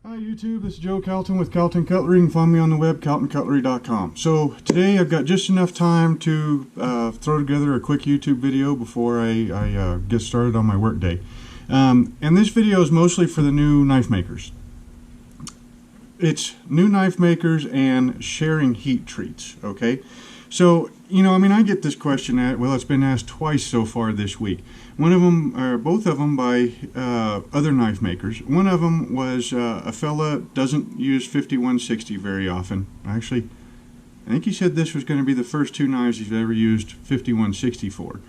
Hi YouTube, this is Joe Calton with Calton Cutlery. You can find me on the web, caltoncutlery.com. So today I've got just enough time to throw together a quick YouTube video before I get started on my work day. And this video is mostly for the new knife makers. It's new knife makers and sharing heat treats, okay? So, I get this question it's been asked twice so far this week. One of them, or both of them by other knife makers. One of them was a fella doesn't use 5160 very often. Actually, I think he said this was going to be the first two knives he's ever used 5160 for.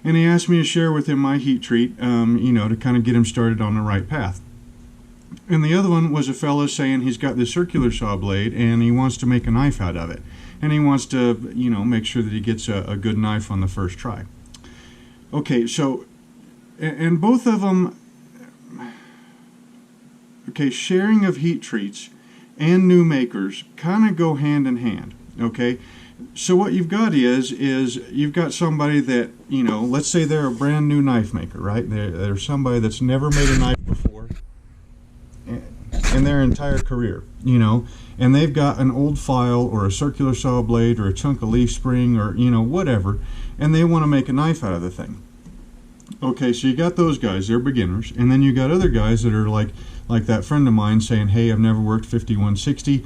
And he asked me to share with him my heat treat, to kind of get him started on the right path. And the other one was a fella saying he's got this circular saw blade and he wants to make a knife out of it. And he wants to, make sure that he gets a good knife on the first try. Okay, so, and both of them, sharing of heat treats and new makers kind of go hand in hand, okay? So what you've got is you've got somebody that, let's say they're a brand new knife maker, right? They're somebody that's never made a knife before in their entire career, and they've got an old file or a circular saw blade or a chunk of leaf spring or, whatever, and they want to make a knife out of the thing. Okay, so you got those guys, they're beginners, and then you got other guys that are like that friend of mine saying, hey, I've never worked 5160,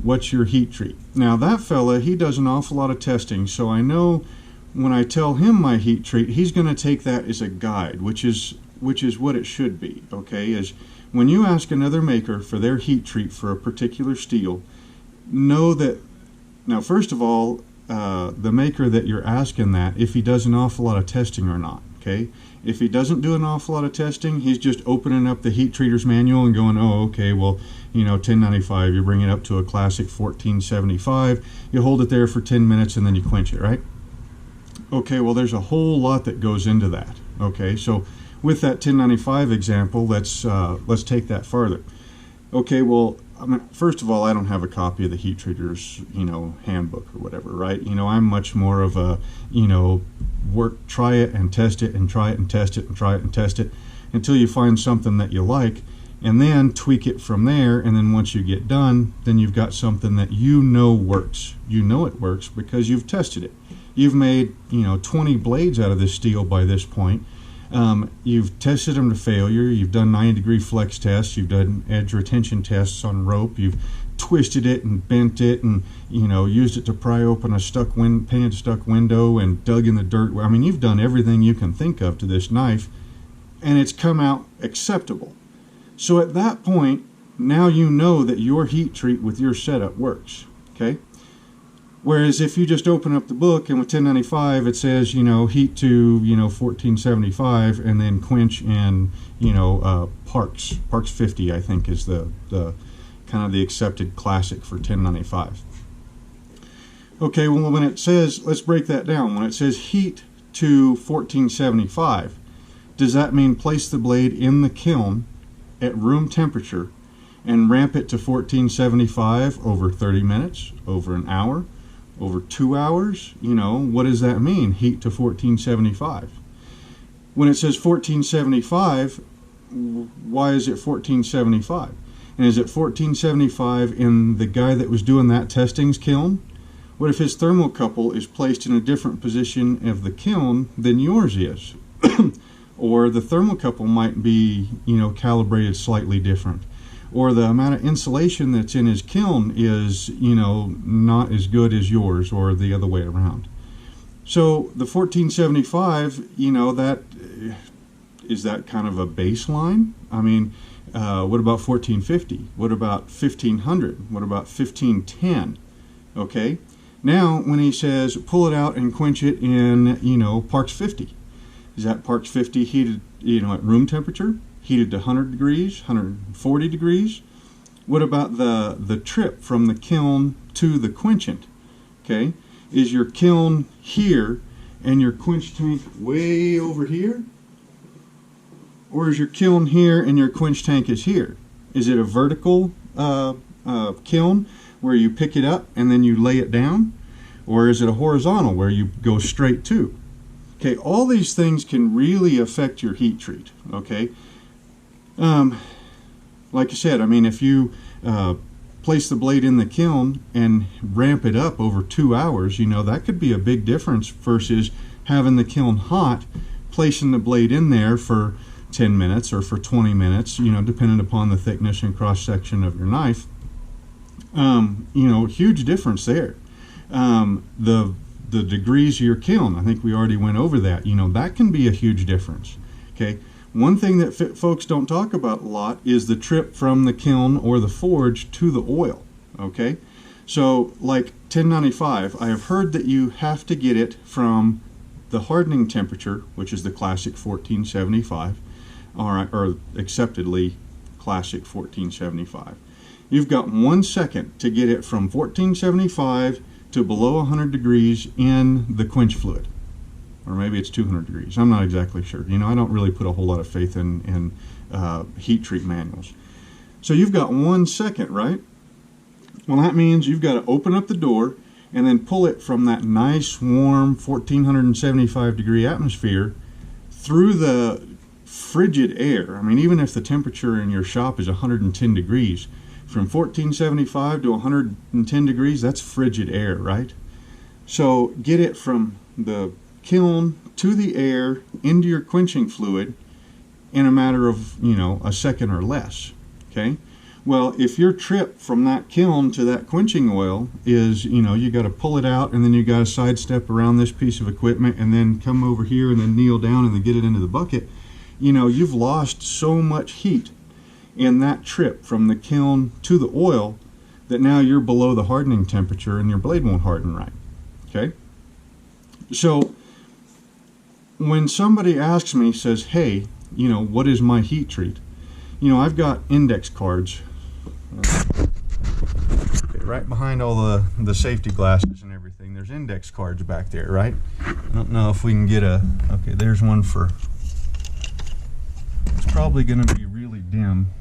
what's your heat treat? Now that fella, he does an awful lot of testing, so I know when I tell him my heat treat, he's going to take that as a guide, which is what it should be, okay? Is when you ask another maker for their heat treat for a particular steel, know that, now first of all, the maker that you're asking that, if he does an awful lot of testing or not, okay? If he doesn't do an awful lot of testing, he's just opening up the heat treater's manual and going, oh, okay, well, 1095, you bring it up to a classic 1475, you hold it there for 10 minutes and then you quench it, right? Okay, well, there's a whole lot that goes into that, okay? So with that 1095 example, let's take that farther. Okay, well, first of all, I don't have a copy of the heat treater's, handbook or whatever, right? I'm much more of a, try it and test it and try it and test it and try it and test it until you find something that you like, and then tweak it from there. And then once you get done, then you've got something that works. You know it works because you've tested it. You've made, 20 blades out of this steel by this point. You've tested them to failure, you've done 90-degree flex tests, you've done edge retention tests on rope, you've twisted it and bent it and, used it to pry open a painted stuck window and dug in the dirt. You've done everything you can think of to this knife and it's come out acceptable. So at that point, now you know that your heat treat with your setup works, okay? Whereas if you just open up the book and with 1095 it says, heat to, 1475 and then quench in, Parks 50, I think is the kind of the accepted classic for 1095. Okay, well when it says, let's break that down. When it says heat to 1475, does that mean place the blade in the kiln at room temperature and ramp it to 1475 over 30 minutes, over an hour? Over 2 hours, what does that mean? Heat to 1475. When it says 1475, why is it 1475? And is it 1475 in the guy that was doing that testing's kiln? What if his thermocouple is placed in a different position of the kiln than yours is? Or the thermocouple might be, calibrated slightly different. Or the amount of insulation that's in his kiln is, not as good as yours, or the other way around. So the 1475, is that kind of a baseline? What about 1450? What about 1500? What about 1510? Okay. Now, when he says pull it out and quench it in, Parks 50, is that Parks 50 heated, at room temperature? Heated to 100 degrees, 140 degrees. What about the trip from the kiln to the quenchant? Okay, is your kiln here and your quench tank way over here? Or is your kiln here and your quench tank is here? Is it a vertical kiln where you pick it up and then you lay it down? Or is it a horizontal where you go straight to? Okay, all these things can really affect your heat treat, okay? like I said, I mean, if you place the blade in the kiln and ramp it up over 2 hours, that could be a big difference versus having the kiln hot, placing the blade in there for 10 minutes or for 20 minutes, depending upon the thickness and cross section of your knife. Huge difference there. The degrees of your kiln, I think we already went over that. That can be a huge difference. Okay. One thing that folks don't talk about a lot is the trip from the kiln or the forge to the oil. Okay. So like 1095, I have heard that you have to get it from the hardening temperature, which is the classic 1475, or acceptedly classic 1475. You've got 1 second to get it from 1475 to below 100 degrees in the quench fluid. Or maybe it's 200 degrees. I'm not exactly sure. I don't really put a whole lot of faith in heat treat manuals. So you've got 1 second, right? Well, that means you've got to open up the door and then pull it from that nice, warm, 1475 degree atmosphere through the frigid air. I mean, even if the temperature in your shop is 110 degrees, from 1475 to 110 degrees, that's frigid air, right? So get it from the kiln to the air into your quenching fluid in a matter of, a second or less, okay? Well, if your trip from that kiln to that quenching oil is, you got to pull it out and then you got to sidestep around this piece of equipment and then come over here and then kneel down and then get it into the bucket, you've lost so much heat in that trip from the kiln to the oil that now you're below the hardening temperature and your blade won't harden right. Okay? So when somebody asks me, says, hey, what is my heat treat? I've got index cards right behind all the safety glasses and everything. There's index cards back there, right? I don't know if we can get okay, there's one for, it's probably going to be really dim.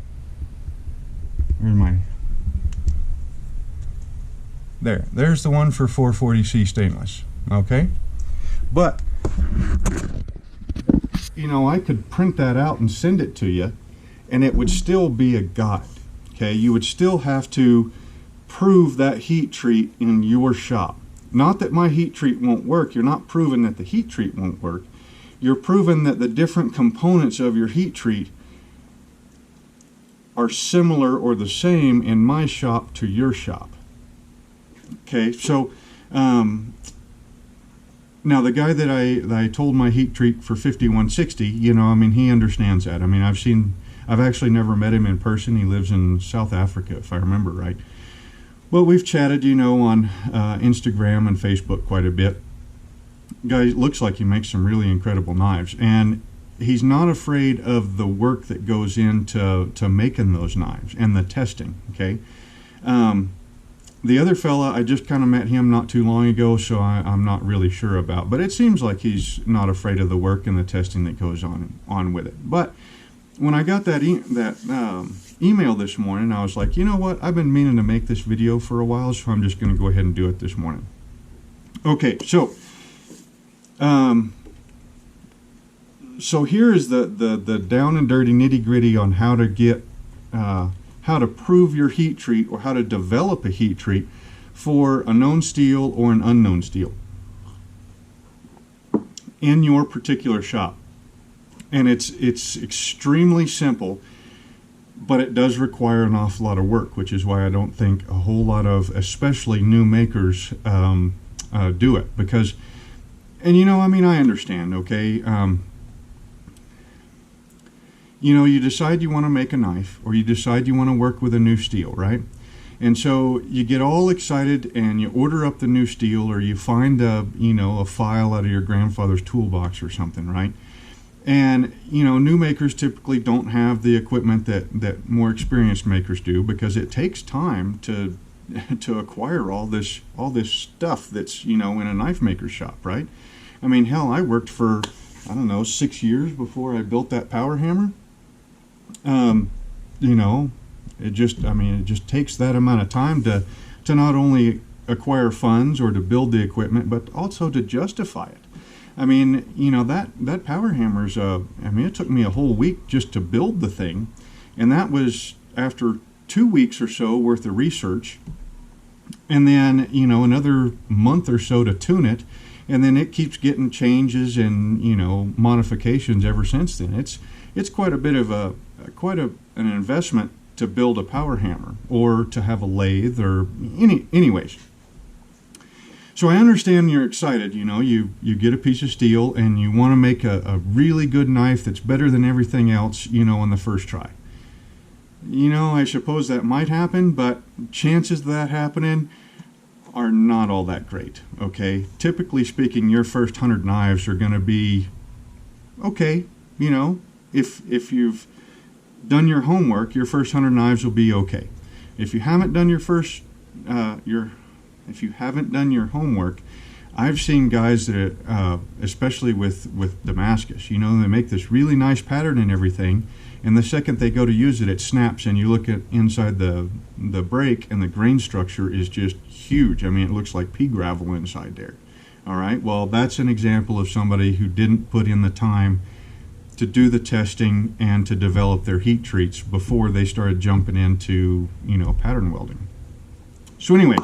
Where's my, there's the one for 440C stainless, okay? But, I could print that out and send it to you, and it would still be a guide, okay? You would still have to prove that heat treat in your shop. Not that my heat treat won't work. You're not proving that the heat treat won't work. You're proving that the different components of your heat treat are similar or the same in my shop to your shop. Okay, so now the guy that I told my heat treat for 5160, he understands that. I mean, I've actually never met him in person. He lives in South Africa, if I remember right. Well, we've chatted, on Instagram and Facebook quite a bit. Guy looks like he makes some really incredible knives, and he's not afraid of the work that goes into making those knives and the testing, okay? The other fella, I just kind of met him not too long ago, so I'm not really sure about. But it seems like he's not afraid of the work and the testing that goes on with it. But when I got that email this morning, I was like, you know what? I've been meaning to make this video for a while, so I'm just going to go ahead and do it this morning. Okay, so here is the down and dirty nitty gritty on how to get how to prove your heat treat or how to develop a heat treat for a known steel or an unknown steel in your particular shop. And it's extremely simple, but it does require an awful lot of work, which is why I don't think a whole lot of, especially new makers, do it. Because, and I understand, okay? You decide you want to make a knife, or you decide you want to work with a new steel, right? And so you get all excited and you order up the new steel, or you find a file out of your grandfather's toolbox or something, right? And new makers typically don't have the equipment that more experienced makers do, because it takes time to acquire all this stuff that's in a knife maker's shop, right? I mean, hell, I worked for 6 years before I built that power hammer. It just takes that amount of time to not only acquire funds or to build the equipment, but also to justify it. I mean, that power hammer's, it took me a whole week just to build the thing, and that was after 2 weeks or so worth of research, and then another month or so to tune it, and then it keeps getting changes and modifications ever since then. It's quite a bit of an investment to build a power hammer or to have a lathe or anyways. So I understand you're excited. You get a piece of steel and you want to make a really good knife that's better than everything else on the first try. I suppose that might happen, but chances of that happening are not all that great, okay? Typically speaking, your first 100 knives are going to be okay. If you've done your homework, your first 100 knives will be okay. If you haven't done if you haven't done your homework, I've seen guys that, especially with Damascus, they make this really nice pattern and everything, and the second they go to use it, it snaps, and you look at inside the break, and the grain structure is just huge. I mean, it looks like pea gravel inside there. All right, well, that's an example of somebody who didn't put in the time to do the testing and to develop their heat treats before they started jumping into, pattern welding. So anyway,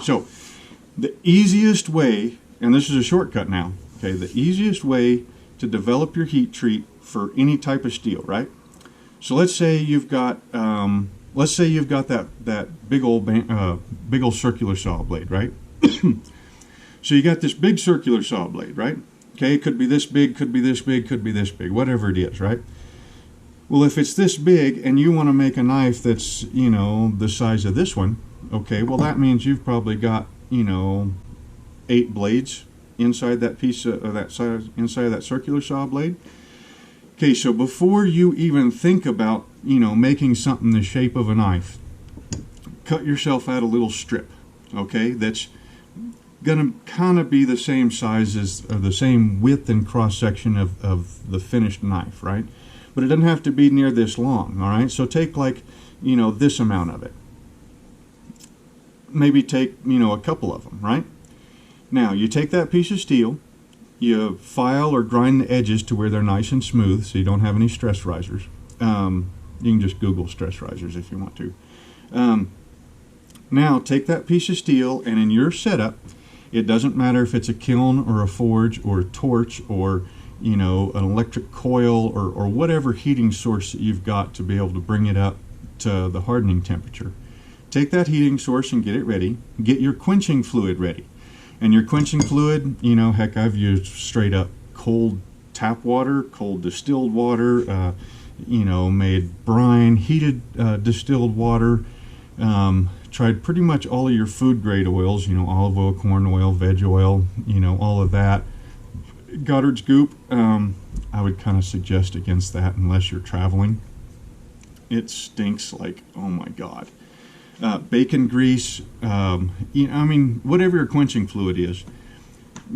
the easiest way, and this is a shortcut now, okay, the easiest way to develop your heat treat for any type of steel, right? So let's say you've got that big old circular saw blade, right? So you got this big circular saw blade, right? Okay, it could be this big, could be this big, could be this big, whatever it is, right? Well, if it's this big and you want to make a knife that's, the size of this one, okay, well, that means you've probably got, 8 blades inside that piece of that size, inside of that circular saw blade. Okay, so before you even think about, making something the shape of a knife, cut yourself out a little strip, okay, that's going to kind of be the same size as, or the same width and cross section of the finished knife, right? But it doesn't have to be near this long, all right? So take like, this amount of it. Maybe take, a couple of them, right? Now, you take that piece of steel, you file or grind the edges to where they're nice and smooth so you don't have any stress risers. You can just Google stress risers if you want to. Now, take that piece of steel, and in your setup, it doesn't matter if it's a kiln or a forge or a torch or, an electric coil or whatever heating source that you've got to be able to bring it up to the hardening temperature. Take that heating source and get it ready. Get your quenching fluid ready. And your quenching fluid, heck, I've used straight up cold tap water, cold distilled water, made brine, heated distilled water. Tried pretty much all of your food grade oils, olive oil, corn oil, veg oil, all of that. Goddard's goop, I would kind of suggest against that unless you're traveling. It stinks like, oh my God. Bacon grease, whatever your quenching fluid is,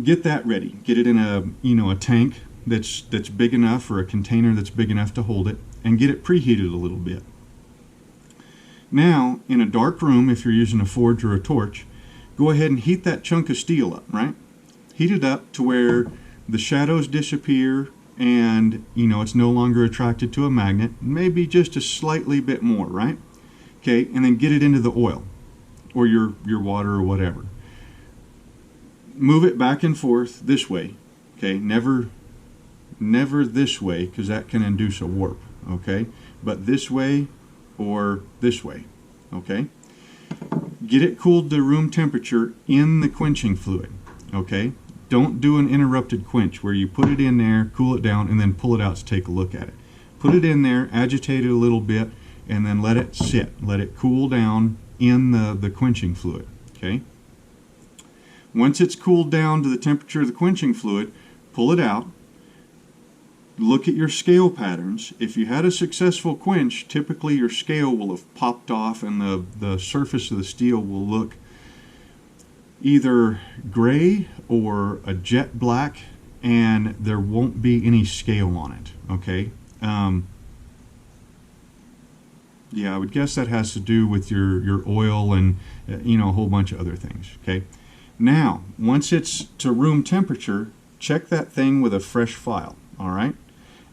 get that ready. Get it in a tank that's big enough, or a container that's big enough to hold it, and get it preheated a little bit. Now, in a dark room, if you're using a forge or a torch, go ahead and heat that chunk of steel up, right? Heat it up to where the shadows disappear and, it's no longer attracted to a magnet, maybe just a slightly bit more, right? Okay, and then get it into the oil or your water or whatever. Move it back and forth this way, okay? Never this way, because that can induce a warp, okay? But this way or this way, okay? Get it cooled to room temperature in the quenching fluid, okay? Don't do an interrupted quench where you put it in there, cool it down, and then pull it out to take a look at it. Put it in there, agitate it a little bit, and then let it sit. Let it cool down in the quenching fluid, okay? Once it's cooled down to the temperature of the quenching fluid, pull it out. Look at your scale patterns. If you had a successful quench, typically your scale will have popped off and the surface of the steel will look either gray or a jet black, and there won't be any scale on it, okay? Yeah, I would guess that has to do with your oil and, a whole bunch of other things, okay? Now, once it's to room temperature, check that thing with a fresh file, all right?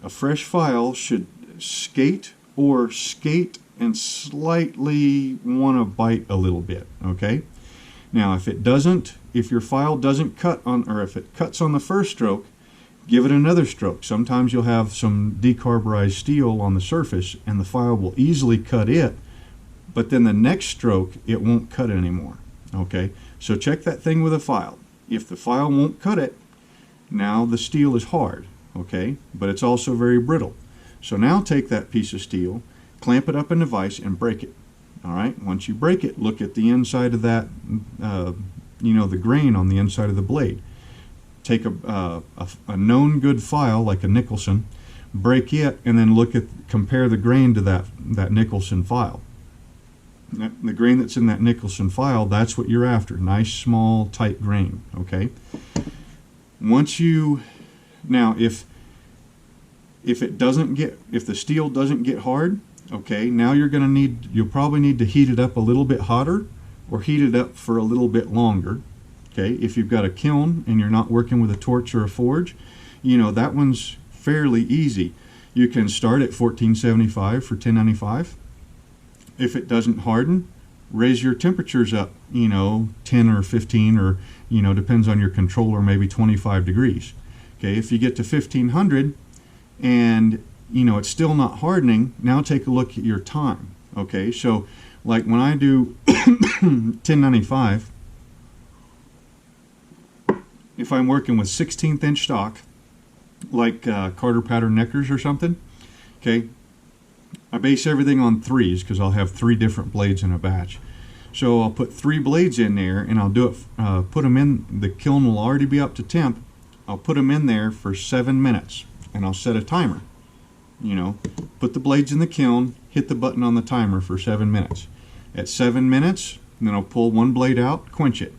A fresh file should skate or skate and slightly want to bite a little bit, okay? Now, if it doesn't, if your file doesn't cut on, or if it cuts on the first stroke, give it another stroke. Sometimes you'll have some decarburized steel on the surface and the file will easily cut it, but then the next stroke, it won't cut it anymore, okay? So check that thing with a file. If the file won't cut it, now the steel is hard, okay? But it's also very brittle. So now take that piece of steel, clamp it up in the vise, and break it. All right. Once you break it, look at the inside of that, the grain on the inside of the blade. Take a known good file like a Nicholson, break it, and then compare the grain to that Nicholson file. The grain that's in that Nicholson file, that's what you're after. Nice, small, tight grain. Okay. Now if the steel doesn't get hard, okay, now you'll probably need to heat it up a little bit hotter or heat it up for a little bit longer. Okay, if you've got a kiln and you're not working with a torch or a forge, that one's fairly easy. You can start at 1475 for 1095. If it doesn't harden, raise your temperatures up, 10 or 15 or, depends on your controller, maybe 25 degrees. Okay, if you get to 1500 and it's still not hardening, now take a look at your time. Okay, so like when I do 1095, if I'm working with 16th inch stock, like Carter pattern neckers or something, okay, I base everything on 3s because I'll have 3 different blades in a batch. So I'll put 3 blades in there and I'll do it, put them in, the kiln will already be up to temp. I'll put them in there for 7 minutes and I'll set a timer. Put the blades in the kiln, hit the button on the timer for 7 minutes. At 7 minutes, then I'll pull one blade out, quench it.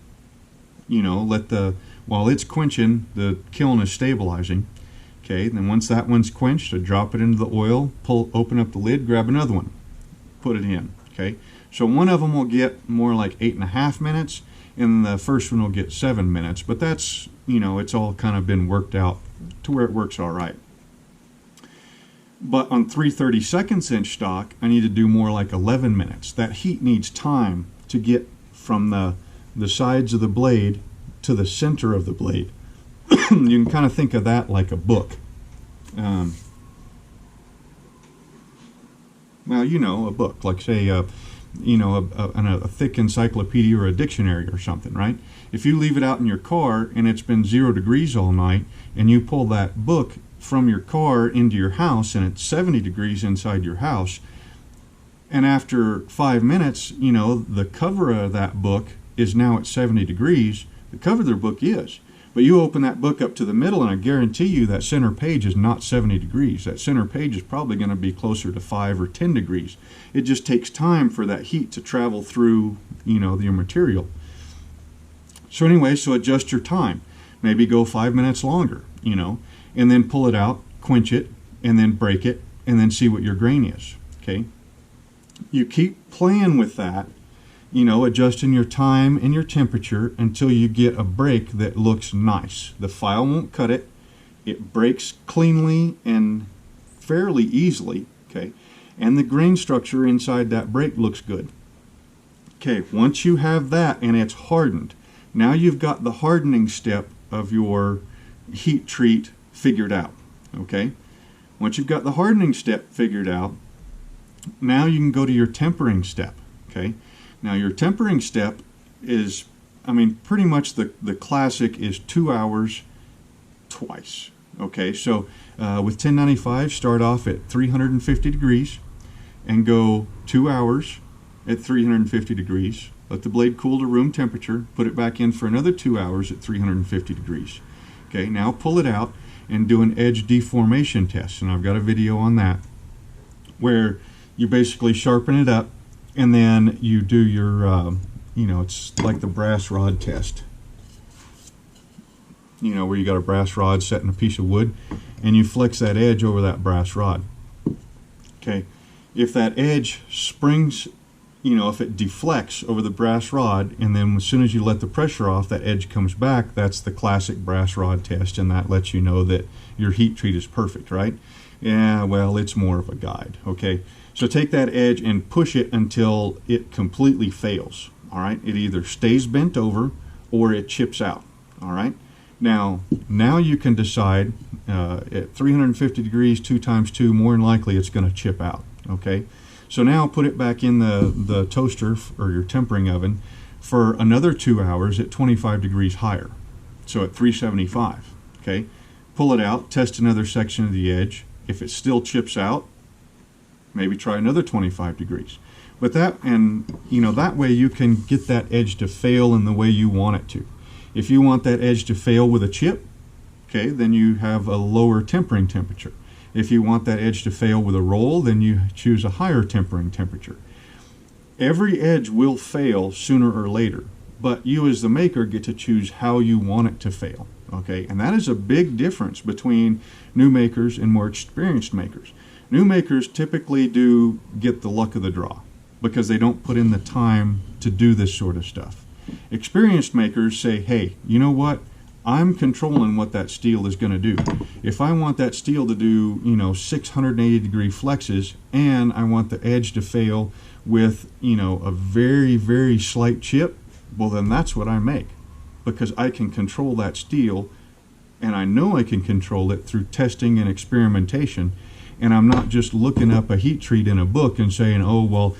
While it's quenching, the kiln is stabilizing. Okay, then once that one's quenched, I drop it into the oil, open up the lid, grab another one, put it in. Okay, so one of them will get more like 8.5 minutes, and the first one will get 7 minutes. But that's, it's all kind of been worked out to where it works all right. But on 3/32 inch stock, I need to do more like 11 minutes. That heat needs time to get from the sides of the blade to the center of the blade. You can kind of think of that like a book. A book, like say, a thick encyclopedia or a dictionary or something, right? If you leave it out in your car and it's been 0 degrees all night, and you pull that book from your car into your house and it's 70 degrees inside your house, and after 5 minutes, the cover of that book is now at 70 degrees. The cover of the book is. But you open that book up to the middle, and I guarantee you that center page is not 70 degrees. That center page is probably going to be closer to 5 or 10 degrees. It just takes time for that heat to travel through, your material. So anyway, so adjust your time. Maybe go 5 minutes longer, and then pull it out, quench it, and then break it, and then see what your grain is, okay? You keep playing with that, adjusting your time and your temperature until you get a break that looks nice. The file won't cut it. It breaks cleanly and fairly easily, okay? And the grain structure inside that break looks good. Okay, once you have that and it's hardened, now you've got the hardening step of your heat treat figured out, okay? Once you've got the hardening step figured out, now you can go to your tempering step, okay? Now your tempering step is, pretty much the classic is 2 hours twice. Okay, so with 1095, start off at 350 degrees and go 2 hours at 350 degrees. Let the blade cool to room temperature. Put it back in for another 2 hours at 350 degrees. Okay, now pull it out and do an edge deformation test. And I've got a video on that where you basically sharpen it up. And then you do your, it's like the brass rod test. Where you got a brass rod set in a piece of wood, and you flex that edge over that brass rod. Okay, if that edge springs, if it deflects over the brass rod, and then as soon as you let the pressure off, that edge comes back, that's the classic brass rod test, and that lets you know that your heat treat is perfect, right? Yeah, well, it's more of a guide, okay? So take that edge and push it until it completely fails. All right, it either stays bent over or it chips out. All right, now you can decide at 350 degrees, 2 times 2, more than likely it's going to chip out. Okay, so now put it back in the toaster or your tempering oven for another 2 hours at 25 degrees higher. So at 375. Okay, pull it out, test another section of the edge. If it still chips out, maybe try another 25 degrees. But that way you can get that edge to fail in the way you want it to. If you want that edge to fail with a chip, okay, then you have a lower tempering temperature. If you want that edge to fail with a roll, then you choose a higher tempering temperature. Every edge will fail sooner or later, but you as the maker get to choose how you want it to fail. Okay, and that is a big difference between new makers and more experienced makers. New makers typically do get the luck of the draw because they don't put in the time to do this sort of stuff. Experienced makers say, hey, you know what? I'm controlling what that steel is going to do. If I want that steel to do, 680 degree flexes, and I want the edge to fail with, a very, very slight chip, well, then that's what I make, because I can control that steel, and I know I can control it through testing and experimentation. And I'm not just looking up a heat treat in a book and saying, oh, well,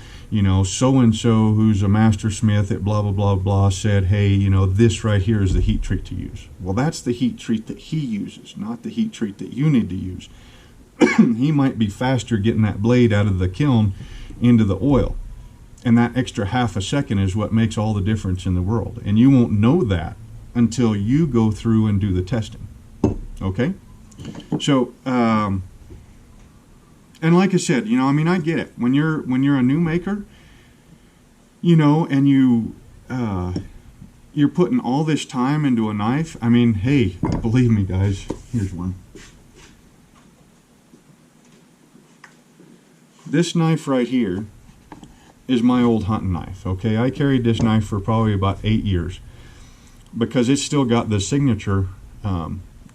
so-and-so who's a master smith at blah, blah, blah, blah said, hey, this right here is the heat treat to use. Well, that's the heat treat that he uses, not the heat treat that you need to use. He might be faster getting that blade out of the kiln into the oil. And that extra half a second is what makes all the difference in the world. And you won't know that until you go through and do the testing. Okay? So, and like I said, I get it. When you're a new maker, and you're putting all this time into a knife. I mean, hey, believe me, guys. Here's one. This knife right here is my old hunting knife. Okay, I carried this knife for probably about 8 years because it's still got the signature.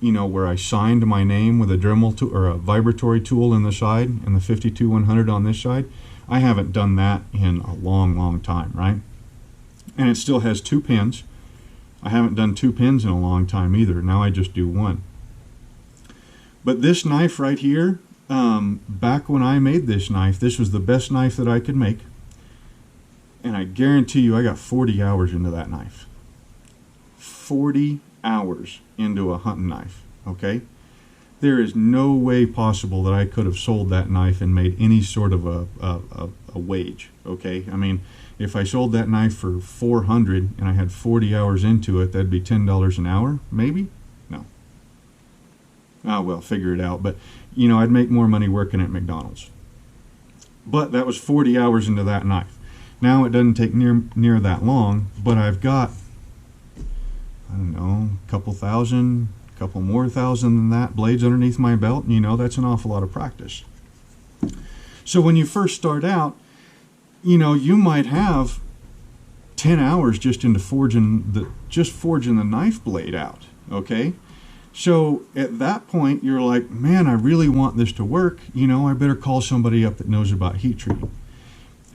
Where I signed my name with a Dremel tool or a vibratory tool in the side and the 52-100 on this side. I haven't done that in a long, long time, right? And it still has 2 pins. I haven't done 2 pins in a long time either. Now I just do 1. But this knife right here, back when I made this knife, this was the best knife that I could make. And I guarantee you I got 40 hours into that knife. 40 hours into a hunting knife, okay? There is no way possible that I could have sold that knife and made any sort of a wage, okay? I mean, if I sold that knife for $400 and I had 40 hours into it, that'd be $10 an hour, maybe? No. Oh, well, figure it out. But, I'd make more money working at McDonald's. But that was 40 hours into that knife. Now it doesn't take near that long, but I've got, I don't know, a couple more thousand than that blades underneath my belt. That's an awful lot of practice. So when you first start out, you might have 10 hours just into forging the knife blade out, okay? So at that point, you're like, man, I really want this to work. I better call somebody up that knows about heat treating.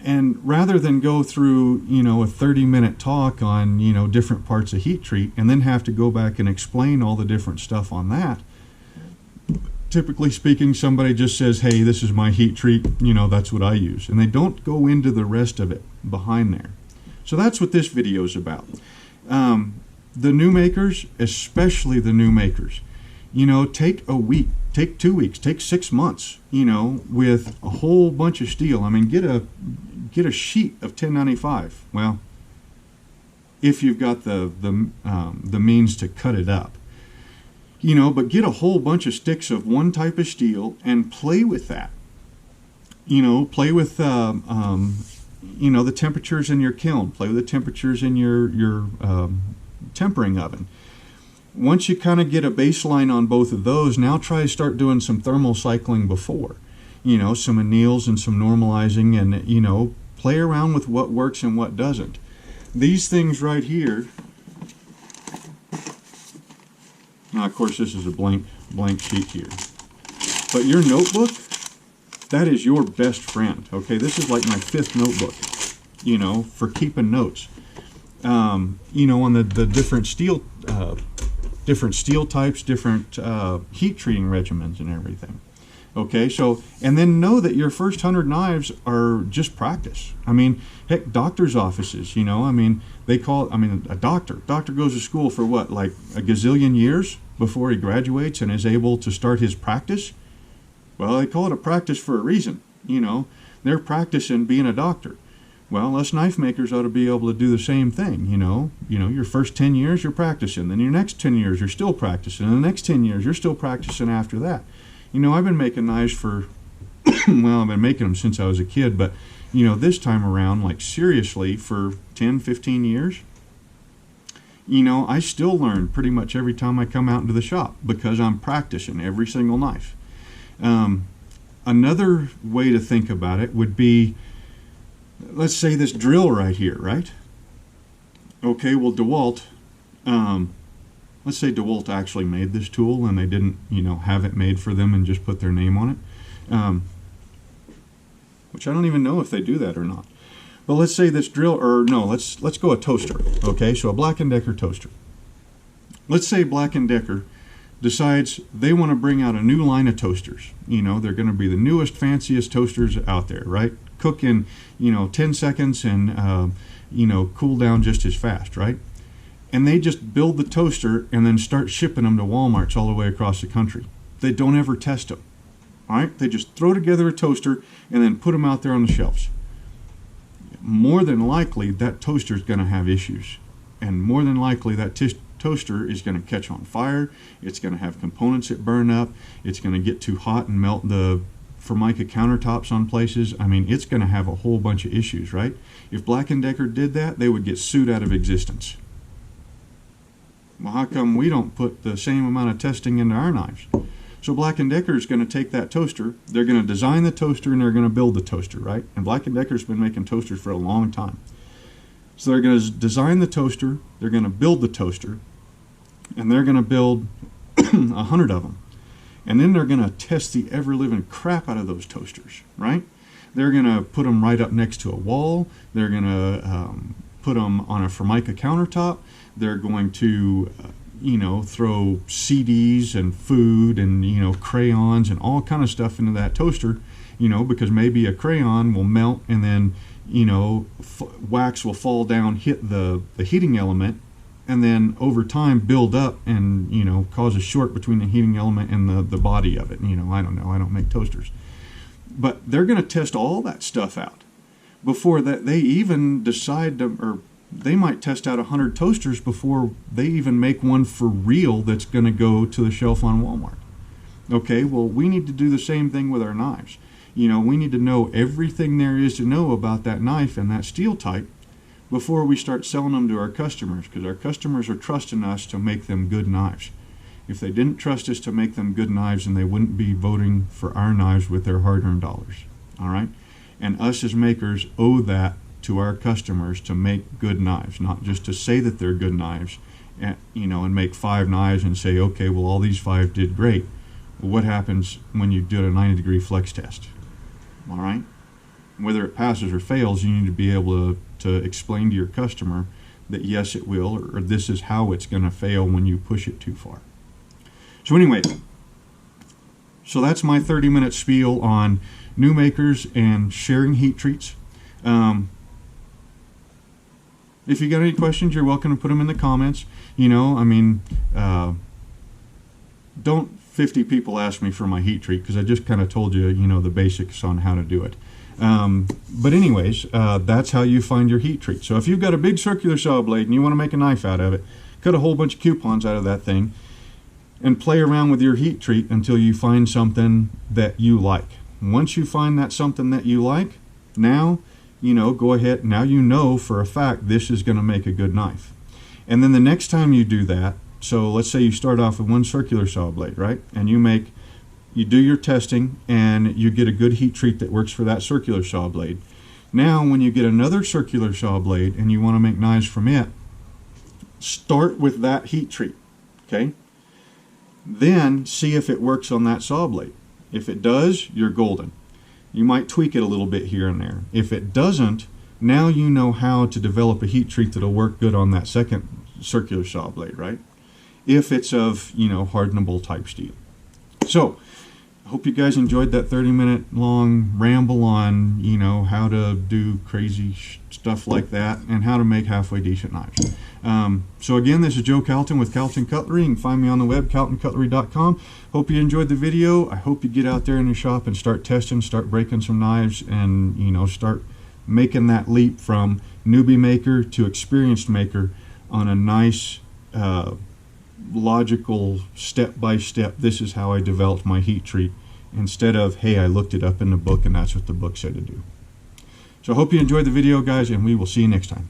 And rather than go through, a 30-minute talk on, different parts of heat treat and then have to go back and explain all the different stuff on that, typically speaking, somebody just says, hey, this is my heat treat, that's what I use. And they don't go into the rest of it behind there. So that's what this video is about. The new makers, especially the new makers, take a week, take 2 weeks, take 6 months, with a whole bunch of steel. I mean, get a sheet of 1095. Well, if you've got the means to cut it up, but get a whole bunch of sticks of one type of steel and play with that. Play with the temperatures in your kiln. Play with the temperatures in your tempering oven. Once you kind of get a baseline on both of those, now try to start doing some thermal cycling before. Some anneals and some normalizing, and, play around with what works and what doesn't. These things right here, now of course this is a blank sheet here, but your notebook, that is your best friend. Okay, this is like my 5th notebook, you know, for keeping notes. You know, on the different steel types, different heat treating regimens and everything. Okay, so, and then know that your first 100 knives are just practice. I mean, heck, doctor's offices, you know, I mean, they call, I mean, a doctor goes to school for what, like a gazillion years before he graduates and is able to start his practice? Well, they call it a practice for a reason, you know, they're practicing being a doctor. Well, us knife makers ought to be able to do the same thing, you know, your first 10 years you're practicing, then your next 10 years you're still practicing, and the next 10 years you're still practicing after that. You know, I've been making knives for, well, I've been making them since I was a kid, but, you know, this time around, like seriously, for 10, 15 years, you know, I still learn pretty much every time I come out into the shop because I'm practicing every single knife. Another way to think about it would be, let's say this drill right here, right? Okay, well, DeWalt, let's say DeWalt actually made this tool and they didn't, you know, have it made for them and just put their name on it, which I don't even know if they do that or not. But let's say this drill, or no, let's go a toaster. Okay, so a Black & Decker toaster. Let's say Black & Decker decides they want to bring out a new line of toasters. You know, they're going to be the newest, fanciest toasters out there, right? Cook in, you know, 10 seconds and, you know, cool down just as fast, right? And they just build the toaster and then start shipping them to Walmarts all the way across the country. They don't ever test them, all right? They just throw together a toaster and then put them out there on the shelves. More than likely, that toaster is going to have issues. And more than likely, that toaster is going to catch on fire. It's going to have components that burn up. It's going to get too hot and melt the Formica countertops on places. I mean, it's going to have a whole bunch of issues, right? If Black & Decker did that, they would get sued out of existence. Well, how come we don't put the same amount of testing into our knives? So Black & Decker is going to take that toaster, they're going to design the toaster, and they're going to build the toaster, right? And Black & Decker's been making toasters for a long time. So they're going to design the toaster, they're going to build the toaster, and they're going to build 100 of them. And then they're going to test the ever-living crap out of those toasters, right? They're going to put them right up next to a wall. They're going to put them on a Formica countertop. They're going to, you know, throw CDs and food and, you know, crayons and all kind of stuff into that toaster, you know, because maybe a crayon will melt and then, you know, wax will fall down, hit the heating element, and then over time build up and, you know, cause a short between the heating element and the body of it. You know, I don't know. I don't make toasters. But they're going to test all that stuff out before that they even decide to, or they might test out 100 toasters before they even make one for real that's going to go to the shelf on Walmart. Okay, well, we need to do the same thing with our knives. You know, we need to know everything there is to know about that knife and that steel type before we start selling them to our customers, because our customers are trusting us to make them good knives. If they didn't trust us to make them good knives, then they wouldn't be voting for our knives with their hard-earned dollars. All right? And us as makers owe that to our customers to make good knives, not just to say that they're good knives, and, you know, and make 5 knives and say, okay, well, all these 5 did great. Well, what happens when you do a 90-degree flex test? All right? Whether it passes or fails, you need to be able to explain to your customer that yes, it will, or this is how it's going to fail when you push it too far. So anyway, so that's my 30-minute spiel on new makers and sharing heat treats. If you got any questions, you're welcome to put them in the comments. You know, I mean, don't 50 people ask me for my heat treat, because I just kind of told you, you know, the basics on how to do it. But anyways, that's how you find your heat treat. So if you've got a big circular saw blade and you want to make a knife out of it, cut a whole bunch of coupons out of that thing and play around with your heat treat until you find something that you like. Once you find that something that you like, now, you know, go ahead. Now you know for a fact this is going to make a good knife. And then the next time you do that, so let's say you start off with one circular saw blade, right? And you do your testing and you get a good heat treat that works for that circular saw blade. Now when you get another circular saw blade and you want to make knives from it, start with that heat treat, okay? Then see if it works on that saw blade. If it does, you're golden. You might tweak it a little bit here and there. If it doesn't, now you know how to develop a heat treat that'll work good on that second circular saw blade, right? If it's of, hardenable type steel. So, I hope you guys enjoyed that 30-minute long ramble on, how to do crazy stuff like that and how to make halfway decent knives. So again, this is Joe Calton with Calton Cutlery. You can find me on the web, caltoncutlery.com. Hope you enjoyed the video. I hope you get out there in your shop and start testing, start breaking some knives, and start making that leap from newbie maker to experienced maker on a nice, logical, step-by-step, this is how I developed my heat treat, instead of, hey, I looked it up in the book and that's what the book said to do. So I hope you enjoyed the video, guys, and we will see you next time.